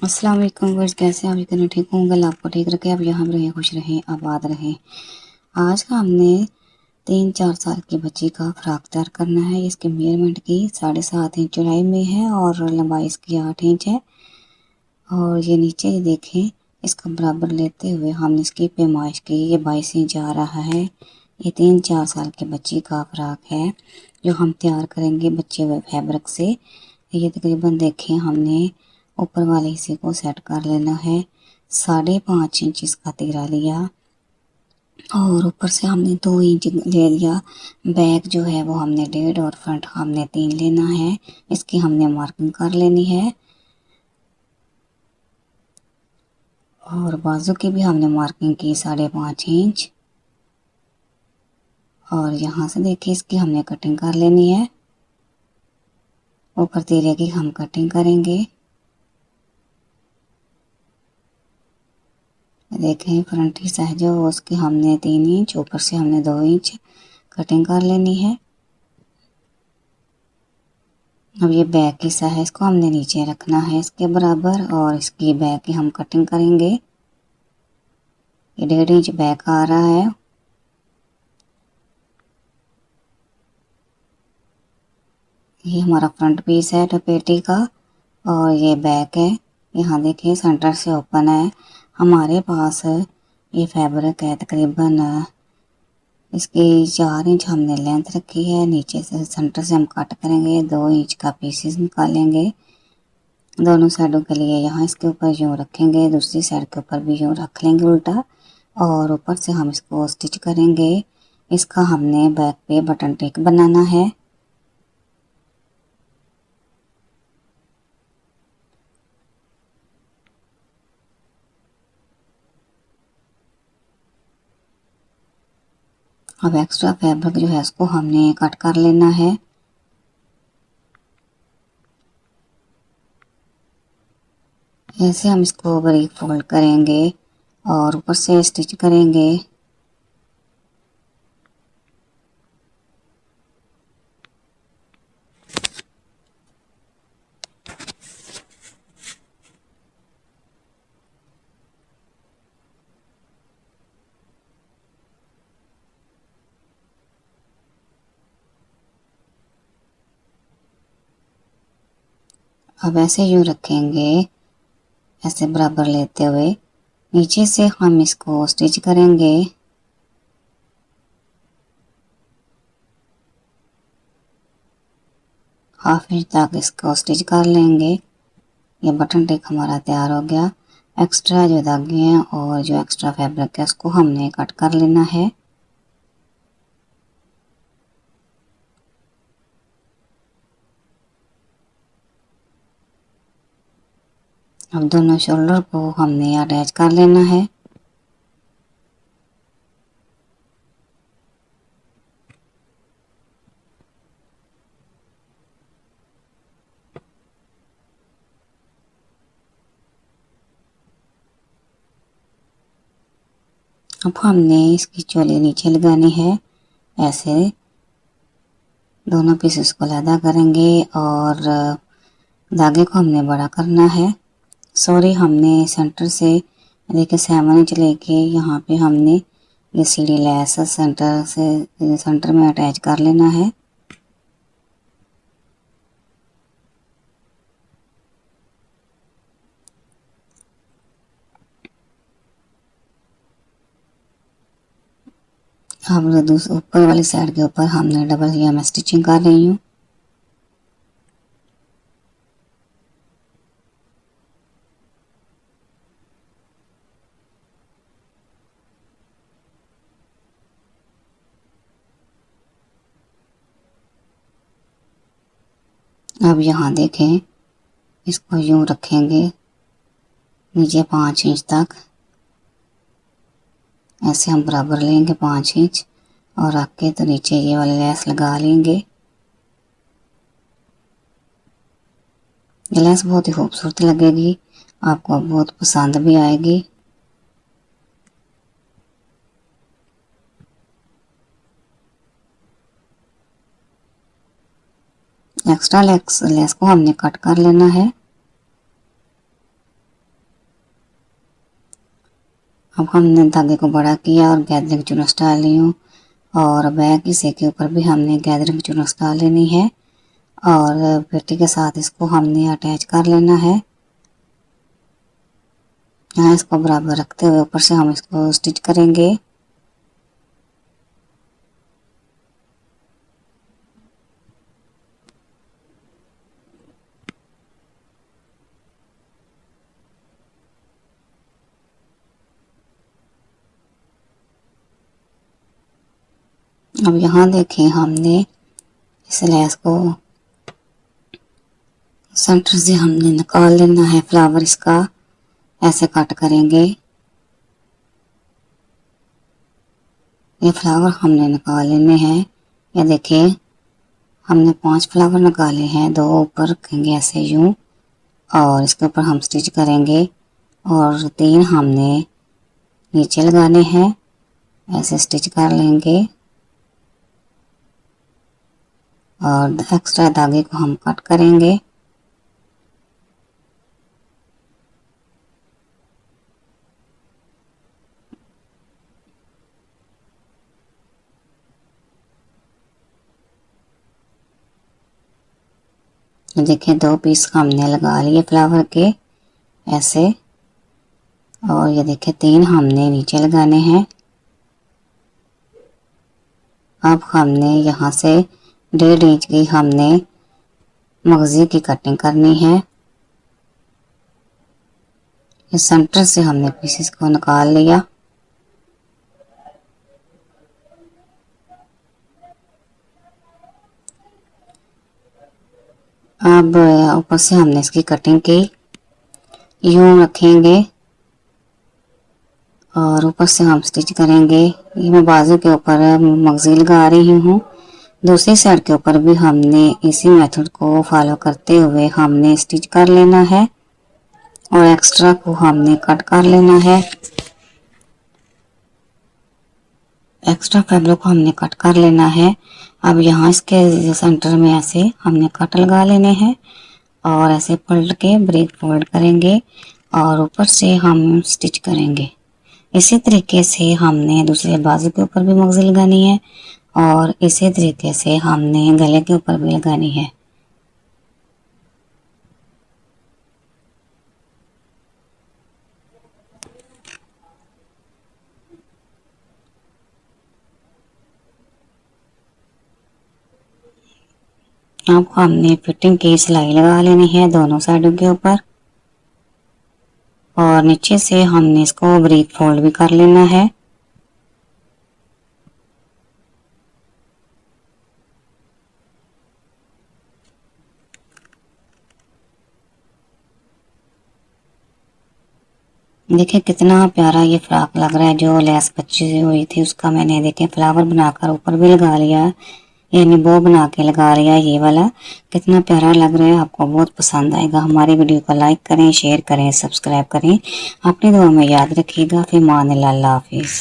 अस्सलाम वालेकुम वर्स, कैसे आप यकीन ठीक होंगे। अल्लाह आपको ठीक रखे, आप यहाँ भी रहें, खुश रहें, आबाद रहें। आज का हमने 3-4 साल की बच्ची का फ्रॉक तैयार करना है। इसके मेजरमेंट की 7.5 इंच चौड़ाई में है और लंबाई इसकी 8 इंच है। और ये नीचे देखें, इसका बराबर लेते हुए हमने इसकी पैमाइश की। ये 22 इंच आ रहा है। ये 3-4 साल की बच्ची का फ्रॉक है जो हम तैयार करेंगे बच्चे हुए फैब्रिक से। ये तकरीबन देखें, हमने ऊपर वाले हिस्से को सेट कर लेना है। 5.5 इंच इसका तीरा लिया और ऊपर से हमने 2 इंच ले लिया। बैक जो है वो हमने 1.5 और फ्रंट हमने 3 लेना है। इसकी हमने मार्किंग कर लेनी है और बाजू की भी हमने मार्किंग की 5.5 इंच। और यहाँ से देखिए, इसकी हमने कटिंग कर लेनी है। ऊपर तीरे की हम कटिंग करेंगे। देखें, फ्रंट हिस्सा है जो उसकी हमने 3 इंच, ऊपर से हमने 2 इंच कटिंग कर लेनी है। अब ये बैक हिस्सा है, इसको हमने नीचे रखना है इसके बराबर और इसकी बैक की हम कटिंग करेंगे। ये 1.5 इंच बैक आ रहा है। ये हमारा फ्रंट पीस है टपेटी का और ये बैक है। यहाँ देखिए, सेंटर से ओपन है। हमारे पास ये फैब्रिक है तकरीबन इसकी 4 इंच हमने लेंथ रखी है। नीचे से सेंटर से हम कट करेंगे, 2 इंच का पीसेस निकालेंगे दोनों साइडों के लिए। यहाँ इसके ऊपर यूँ रखेंगे, दूसरी साइड के ऊपर भी यूँ रख लेंगे उल्टा और ऊपर से हम इसको स्टिच करेंगे। इसका हमने बैक पे बटन टिक बनाना है। अब एक्स्ट्रा फैब्रिक जो है इसको हमने कट कर लेना है। ऐसे हम इसको बारीक फोल्ड करेंगे और ऊपर से स्टिच करेंगे। अब ऐसे यूँ रखेंगे, ऐसे बराबर लेते हुए नीचे से हम इसको स्टिच करेंगे। ½ इंच तक इसको स्टिच कर लेंगे। ये बटन टिक हमारा तैयार हो गया। एक्स्ट्रा जो धागे हैं और जो एक्स्ट्रा फैब्रिक है उसको हमने कट कर लेना है। अब दोनों शोल्डर को हमने अटैच कर लेना है। अब हमने इसकी चोली नीचे लगानी है। ऐसे दोनों पीसेस को अलग करेंगे और धागे को हमने बड़ा करना है। सॉरी, हमने सेंटर से देखिए 7 इंच लेके यहाँ पे हमने ये सीढ़ी लेस सेंटर में अटैच कर लेना है। अब दूसरे ऊपर वाली साइड के ऊपर हमने डबल ये मैं स्टिचिंग कर रही हूँ। अब यहाँ देखें, इसको यूँ रखेंगे नीचे 5 इंच तक। ऐसे हम बराबर लेंगे 5 इंच और रख के तो नीचे ये वाली लेस लगा लेंगे। ये लेस बहुत ही खूबसूरत लगेगी, आपको बहुत पसंद भी आएगी। एक्स्ट्रा लेस को हमने कट कर लेना है। अब हमने धागे को बड़ा किया और गैदरिंग चुनस डाल ली हूँ और बैक हिस्से के ऊपर भी हमने गैदरिंग चुनस डाल लेनी है और पेटी के साथ इसको हमने अटैच कर लेना है। यहाँ इसको बराबर रखते हुए ऊपर से हम इसको स्टिच करेंगे। अब यहाँ देखें हमने इस लेस को सेंटर से हमने निकाल लेना है। फ्लावर इसका ऐसे कट करेंगे। ये फ्लावर हमने निकाल लेने हैं। ये देखिए हमने 5 फ्लावर निकाले हैं, 2 ऊपर रखेंगे ऐसे यूं और इसके ऊपर हम स्टिच करेंगे और 3 हमने नीचे लगाने हैं, ऐसे स्टिच कर लेंगे और एक्स्ट्रा धागे को हम कट करेंगे। देखिए 2 पीस हमने लगा लिए फ्लावर के ऐसे और ये देखिए 3 हमने नीचे लगाने हैं। अब हमने यहाँ से 1.5 इंच की हमने मगजी की कटिंग करनी है। इस सेंटर से हमने पीसेस को निकाल लिया। अब ऊपर से हमने इसकी कटिंग की, यूं रखेंगे और ऊपर से हम स्टिच करेंगे। ये मैं बाजू के ऊपर मगजी लगा रही हूँ। दूसरी साइड के ऊपर भी हमने इसी मेथड को फॉलो करते हुए हमने स्टिच कर लेना है और एक्स्ट्रा को हमने कट कर लेना है। एक्स्ट्रा फैब्रिक को हमने कट कर लेना है। अब यहाँ इसके सेंटर में ऐसे हमने कट लगा लेने हैं और ऐसे पलट के ब्रेक फोल्ड करेंगे और ऊपर से हम स्टिच करेंगे। इसी तरीके से हमने दूसरे बाजू के ऊपर भी मगजी लगानी है और इसी तरीके से हमने गले के ऊपर भी लगानी है। अब हमने फिटिंग की सिलाई लगा लेनी है दोनों साइडों के ऊपर और नीचे से हमने इसको ब्रेक फोल्ड भी कर लेना है। देखिए कितना प्यारा ये फ्रॉक लग रहा है। जो लेस बची हुई थी उसका मैंने देखे फ्लावर बनाकर ऊपर भी लगा लिया, यानी बो बना के लगा लिया। ये वाला कितना प्यारा लग रहा है, आपको बहुत पसंद आएगा। हमारी वीडियो को लाइक करें, शेयर करें, सब्सक्राइब करें। अपनी दुआ में याद रखिएगा। फिर मान अल्लाह हाफिज़।